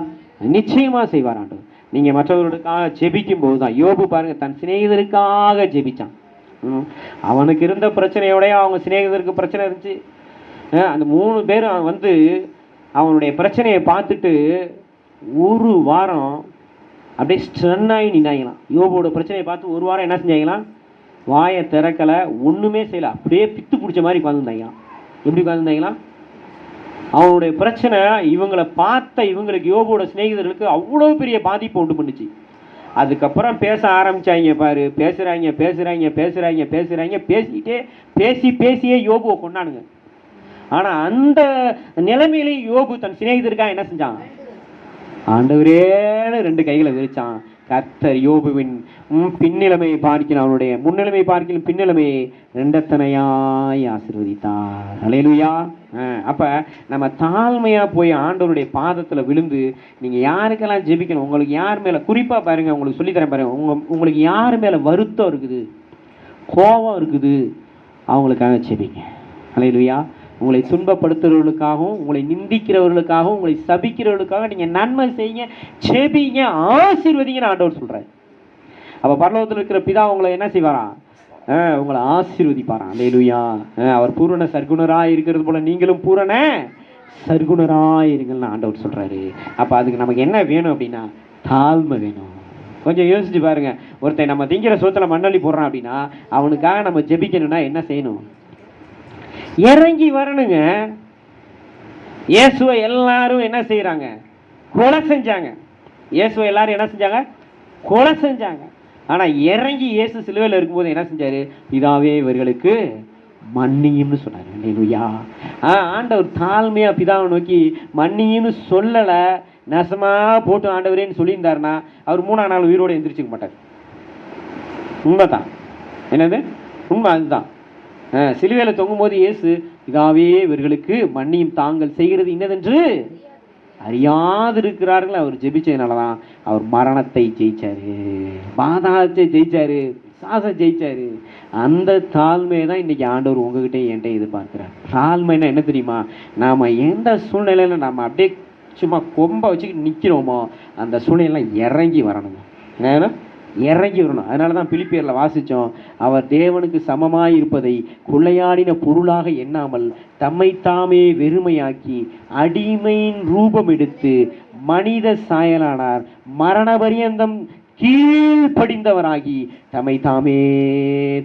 நிச்சயமாக செய்வார் ஆண்டவர். நீங்கள் மற்றவர்களுக்காக ஜெபிக்கும் போது தான். யோபு பாருங்கள், தன் சிநேகிதருக்காக ஜெபிச்சான். அவனுக்கு இருந்த பிரச்சனையோடய அவங்க சிநேகிதருக்கு பிரச்சனை இருந்துச்சு. அந்த 3 பேரும் வந்து அவனுடைய பிரச்சனையை பார்த்துட்டு 1 வாரம் அப்படியே ஸ்ட்ரன்னாகி நின்னாங்களாம். யோபோட பிரச்சனையை பார்த்து 1 வாரம் என்ன செஞ்சாங்களாம், வாயை திறக்கலை, ஒன்றுமே செய்யலை, அப்படியே பித்து பிடிச்ச மாதிரி உட்காந்துருந்தாங்களாம். எப்படி உட்காந்துருந்தாங்களாம்? அவனுடைய பிரச்சனை இவங்களை பார்த்த இவங்களுக்கு, யோபோட சிநேகிதர்களுக்கு அவ்வளோ பெரிய பாதிப்பு உண்டு பண்ணுச்சு. அதுக்கப்புறம் பேச ஆரம்பிச்சாங்க பாரு, பேசுகிறாங்க பேசுகிறாங்க பேசுகிறாங்க பேசுகிறாங்க, பேசிக்கிட்டே பேசியே யோபுவை கொண்டானுங்க. ஆனால் அந்த நிலைமையிலையும் யோபு தன் சிநேகிதருக்காக என்ன செஞ்சான், ஆண்டவரேன்னு 2 கைகளை விரிச்சான். கர்த்தர் யோபுவின் பின்னிலைமையை பார்க்கணும், அவனுடைய முன்னிலைமையை பார்க்கணும், பின்னிலைமையை 2 ஆசீர்வதித்தார். அல்லேலூயா. அப்போ நம்ம தாழ்மையாக போய் ஆண்டவருடைய பாதத்தில் விழுந்து, நீங்கள் யாருக்கெல்லாம் ஜெபிக்கணும், உங்களுக்கு யார் மேலே, குறிப்பாக பாருங்கள், உங்களுக்கு சொல்லித்தரேன் பாருங்கள், உங்களுக்கு யார் மேலே வருத்தம் இருக்குது, கோபம் இருக்குது, அவங்களுக்காக ஜெபிங்க. அல்லேலூயா. உங்களை துன்பப்படுத்துறவர்களுக்காகவும், உங்களை நிந்திக்கிறவர்களுக்காகவும், உங்களை சபிக்கிறவர்களுக்காக நீங்கள் நன்மை செய்யுங்க, ஜெபிங்க, ஆசீர்வதிங்கன்னு ஆண்டவர் சொல்கிறார். அப்போ பரலோகத்தில் இருக்கிற பிதா உங்களை என்ன செய்வாராம், உங்களை ஆசீர்வதிப்பாராம். அல்லேலூயா. அவர் பூரண சர்க்குணராக இருக்கிறது போல நீங்களும் பூரண சர்க்குணராக இருங்கள்னு ஆண்டவர் சொல்கிறாரு. அப்போ அதுக்கு நமக்கு என்ன வேணும் அப்படின்னா, தாழ்மை வேணும். கொஞ்சம் யோசிச்சு பாருங்க. ஒருத்தன் நம்ம திங்கிற சோத்துல மண்ணள்ளி போடுறான் அப்படின்னா அவனுக்காக நம்ம ஜெபிக்கணும்னா என்ன செய்யணும்? இறங்கி வரணுங்க. இயேசுவை எல்லாரும் என்ன செய்யறாங்க? கொலை செஞ்சாங்க. இயேசுவை எல்லாரும் என்ன செஞ்சாங்க? கொலை செஞ்சாங்க. ஆனா இறங்கி இயேசு சிலுவையில் இருக்கும்போது என்ன செஞ்சாரு? பிதாவே இவர்களுக்கு மன்னியும்னு சொன்னாரு. அல்லேலூயா. ஆண்டவர் தாழ்மையா பிதாவை நோக்கி மன்னியும்னு சொல்லல, நெசமா போட்டு ஆண்டவரேன்னு சொல்லியிருந்தாருன்னா அவர் 3ஆம் நாள் உயிரோடு எந்திரிச்சுக்க மாட்டார். உண்மைதான். என்னது உண்மை? அதுதான். சிலுவையில் தொங்கும் போது இயேசு பிதாவே இவர்களுக்கு மன்னியும், தாங்கள் செய்கிறது இன்னதென்று அறியாதிருக்கிறார்கள் அவர் ஜெபிச்சதுனாலதான் அவர் மரணத்தை ஜெயிச்சாரு, பாதாளத்தை ஜெயிச்சாரு, சாச ஜெயிச்சாரு. அந்த தாழ்மையை தான் இன்னைக்கு ஆண்டவர் உங்ககிட்ட என்கிட்ட எதிர்பார்க்கிறார். தாழ்மைன்னா என்ன தெரியுமா? நாம எந்த சூழ்நிலையில நம்ம அப்படியே சும்மா கொம்ப வச்சுக்கிட்டு நிக்கிறோமோ அந்த சூழ்நிலை இறங்கி வரணுங்க. ஏன்னா இறங்கி வரணும். அதனால தான் பிலிப்பியர்ல வாசிச்சோம், அவர் தேவனுக்கு சமமாய் இருப்பதை கொள்ளையாடின பொருளாக எண்ணாமல் தம்மை தாமே வெறுமையாக்கி அடிமையின் ரூபம் எடுத்து மனித சாயலானார், மரண பரியந்தம் கீழ்ப்படிந்தவராகி தம்மை தாமே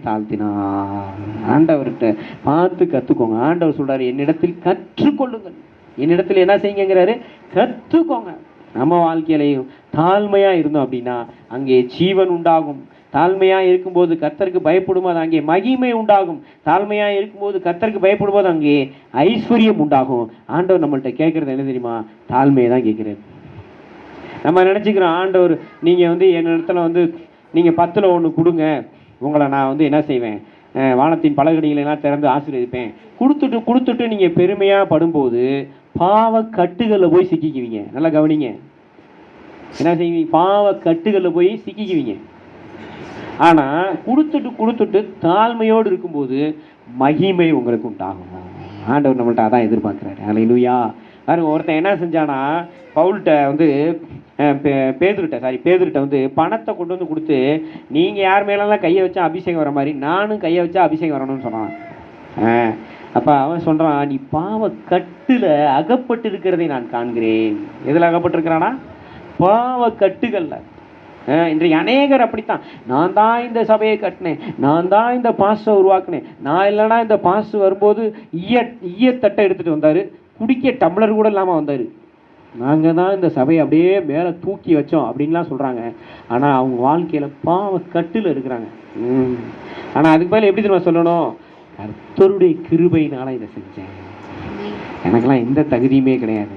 தாழ்த்தினார். ஆண்டவர்கிட்ட பார்த்து கத்துக்கோங்க. ஆண்டவர் சொல்றாரு, என்னிடத்தில் கற்றுக்கொள்ளுங்கள். என்னிடத்தில் என்ன செய்யுங்கிறாரு? கற்றுக்கோங்க. நம்ம வாழ்க்கையிலையும் தாழ்மையா இருந்தோம் அப்படின்னா அங்கே ஜீவன் உண்டாகும். தாழ்மையா இருக்கும்போது கர்த்தருக்கு பயப்படும்போது அங்கே மகிமை உண்டாகும். தாழ்மையா இருக்கும்போது கர்த்தருக்கு பயப்படும்போது அங்கே ஐஸ்வர்யம் உண்டாகும். ஆண்டவர் நம்மள்கிட்ட கேட்கறது என்ன தெரியுமா? தாழ்மையை தான் கேட்கிறாரு. நம்ம நினைச்சுக்கிறோம் ஆண்டவர் நீங்க என்னிடத்துல நீங்க 10ல் 1 கொடுங்க, உங்களை நான் என்ன செய்வேன்? வானத்தின் பலகடிகளை எல்லாம் திறந்து ஆசீர்வதிப்பேன். கொடுத்துட்டு நீங்க பெருமையா படும்போது பாவ கட்டுகளில் போய் சிக்கிக்குவீங்க. நல்லா கவனிங்க. என்ன செய்வீங்க? பாவ கட்டுகளில் போய் சிக்கிக்குவீங்க. ஆனா கொடுத்துட்டு தாழ்மையோடு இருக்கும்போது மகிமை உங்களுக்கு உண்டாகும். ஆண்டவர் நம்மள்ட்ட அதான் எதிர்பார்க்கிறாரு. அல்லேலூயா. பாருங்க, ஒருத்தன் என்ன செஞ்சானா, பேதுருட்ட பணத்தை கொண்டு வந்து கொடுத்து, நீங்க யார் மேலாம் கையை வச்சா அபிஷேகம் வர மாதிரி நானும் கையை வச்சா அபிஷேகம் வரணும்னு சொன்னான். அப்ப அவன் சொல்றான், நீ பாவ கட்டுல அகப்பட்டு இருக்கிறதை நான் காண்கிறேன். எதுல அகப்பட்டிருக்கிறானா? பாவ கட்டுகள்ல. இன்றைக்கு அநேகர் அப்படித்தான். நான் தான் இந்த சபையை கட்டினேன், நான் தான் இந்த பாஸ்டரை உருவாக்குனேன், நான் இல்லைன்னா இந்த பாஸ்டர் வரும்போது ஈயத்தட்டை எடுத்துட்டு வந்தாரு, குடிக்க டம்ளர் கூட இல்லாம வந்தாரு, நாங்க தான் இந்த சபையை அப்படியே மேல தூக்கி வச்சோம் அப்படின்லாம் சொல்றாங்க. ஆனா அவங்க வாழ்க்கையில பாவ கட்டுல இருக்கிறாங்க. ஆனா அதுக்கு மேல எப்படி தெரியுமா சொல்லணும்? கர்த்தருடைய கிருபையினால இதை செஞ்சேன், எனக்கெல்லாம் எந்த தகுதியுமே கிடையாது,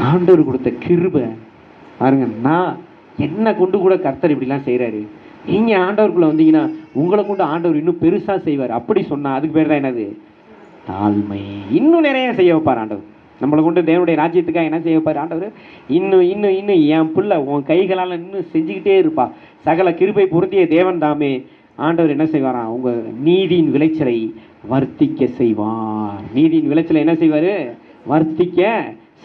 ஆண்டவர் கொடுத்த கிருபை. பாருங்க, நான் என்ன கொண்டு கூட கர்த்தர் இப்படிலாம் செய்யறாரு. நீங்க ஆண்டவருக்குள்ள வந்தீங்கன்னா உங்களை கொண்டு ஆண்டவர் இன்னும் பெருசா செய்வார். அப்படி சொன்னா அதுக்கு பேர் தான் என்னது? தாழ்மை. இன்னும் நிறைய செய்ய வைப்பார் ஆண்டவர். நம்மளை கொண்டு தேவனுடைய ராஜ்யத்துக்காக என்ன செய்ய வைப்பார் ஆண்டவர்? இன்னும் என் பிள்ளை உன் கைகளால் இன்னும் செஞ்சுக்கிட்டே இருப்பா. சகல கிருபை பொருந்திய தேவன் தாமே ஆண்டவர் என்ன செய்வாராம்? உங்க நீதியின் விளைச்சலை வர்த்திக்க செய்வார். நீதியின் விளைச்சலை என்ன செய்வாரு? வர்த்திக்க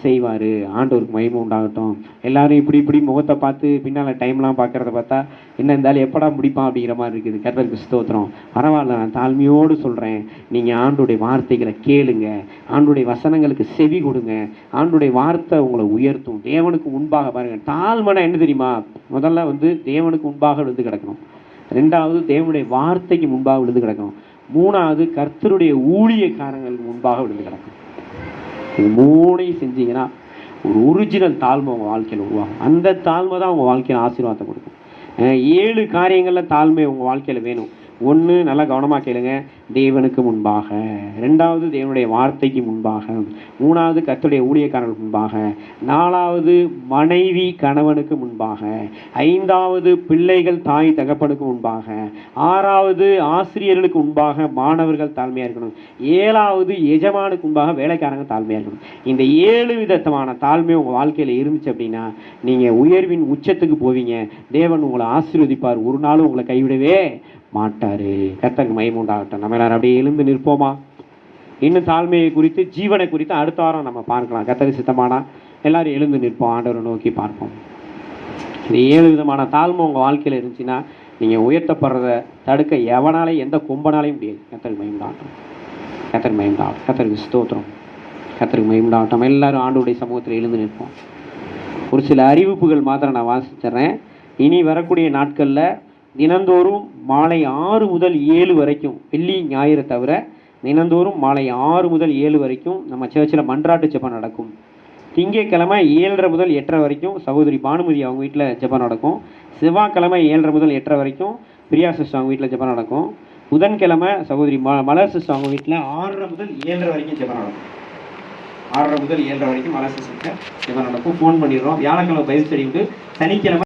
செய்வாரு. ஆண்டவருக்கு மகிமை உண்டாகட்டும். எல்லாரும் இப்படி முகத்தை பார்த்து பின்னால டைம்லாம் பார்க்கறத பார்த்தா என்ன இருந்தாலும் எப்படா முடிப்பான் அப்படிங்கிற மாதிரி இருக்குது. கர்த்தருக்கு ஸ்தோத்திரம். பரவாயில்ல, நான் தாழ்மையோடு சொல்றேன், நீங்க ஆண்டுடைய வார்த்தைகளை கேளுங்க, ஆண்டுடைய வசனங்களுக்கு செவி கொடுங்க. ஆண்டுடைய வார்த்தை உங்களை உயர்த்தும். தேவனுக்கு முன்பாக பாருங்க, தாழ்மைனா என்ன தெரியுமா? முதல்ல தேவனுக்கு முன்பாக விழுந்து கிடக்கணும். 2வது தேவனுடைய வார்த்தைக்கு முன்பாக விழுந்து கிடக்கணும். 3வது கர்த்தருடைய ஊழியக்காரங்களுக்கு முன்பாக விழுந்து கிடக்கணும். இது 3ஐயும் செஞ்சீங்கன்னா ஒரு ஒரிஜினல் தாழ்மை உங்கள் வாழ்க்கையில் உருவாகும். அந்த தாழ்மை தான் உங்கள் வாழ்க்கையில் ஆசீர்வாதத்தை கொடுக்கும். 7 காரியங்களில் தாழ்மை உங்கள் வாழ்க்கையில் வேணும். 1, நல்லா கவனமாக கேளுங்க, தேவனுக்கு முன்பாக. 2வது தேவனுடைய வார்த்தைக்கு முன்பாக. 3வது கர்த்தருடைய ஊழியக்காரர்களுக்கு முன்பாக. 4வது மனைவி கணவனுக்கு முன்பாக. 5வது பிள்ளைகள் தாய் தகப்பனுக்கு முன்பாக. 6வது ஆசிரியர்களுக்கு முன்பாக மாணவர்கள் தாழ்மையாக இருக்கணும். 7வது எஜமானுக்கு முன்பாக வேலைக்காரங்க தாழ்மையாக இருக்கணும். இந்த 7 விதமான தாழ்மை உங்கள் வாழ்க்கையில் இருந்துச்சு அப்படின்னா நீங்கள் உயர்வின் உச்சத்துக்கு போவீங்க. தேவன் உங்களை ஆசீர்வதிப்பார். ஒரு நாளும் உங்களை கைவிடவே மாட்டாரு. கர்த்தருக்கு மகிமை உண்டாகட்டும். நம்ம எல்லாரும் அப்படியே எழுந்து நிற்போமா? இன்னும் தாழ்மையை குறித்து, ஜீவனை குறித்து அடுத்த வாரம் நம்ம பார்க்கலாம். கர்த்தருக்கு சித்தமானா எல்லாரும் எழுந்து நிற்போம், ஆண்டவரை நோக்கி பார்ப்போம். இந்த 7 விதமான தாழ்மை உங்க வாழ்க்கையில இருந்துச்சுன்னா நீங்க உயர்த்தப்படுறத தடுக்க எவனாலையும் எந்த கொம்பனாலையும் முடியாது. கர்த்தருக்கு மகிமை உண்டாகட்டும். கர்த்தருக்கு மகிமை உண்டாகட்டும். கர்த்தருக்கு ஸ்தோத்திரம். கர்த்தருக்கு மகிமை உண்டாகட்டும். எல்லாரும் ஆண்டவருடைய சமூகத்தில் எழுந்து நிற்போம். ஒரு சில அறிவிப்புகள் மாத்திரம் நான் வாசிச்சிடுறேன். இனி வரக்கூடிய நாட்களில் தினந்தோறும் மாலை 6 முதல் 7 வரைக்கும், வெள்ளி ஞாயிறு தவிர தினந்தோறும் மாலை 6 முதல் 7 வரைக்கும் நம்ம சர்ச்சில் மன்றாட்டு ஜெபம் நடக்கும். திங்கட்கிழமை 7:30 முதல் 8:30 வரைக்கும் சகோதரி பானுமதி அவங்க வீட்டில் ஜெபம் நடக்கும். செவ்வாய்க்கிழமை 7:30 முதல் 8:30 வரைக்கும் பிரியா சிஸ்டர் அவங்க வீட்டில் ஜெபம் நடக்கும். புதன்கிழமை சகோதரி மலர் சிஸ்டர் அவங்க வீட்டில் 6:30 முதல் 7:30 வரைக்கும் ஜெபம் நடக்கும். 6:30 முதல் 7:30 வரைக்கும் மலர் சிஸ்டர் ஜெபம் நடக்கும். ஃபோன் பண்ணிடுறோம். வியாழக்கிழமை பைபிள் ஸ்டடி உண்டு. சனிக்கிழமை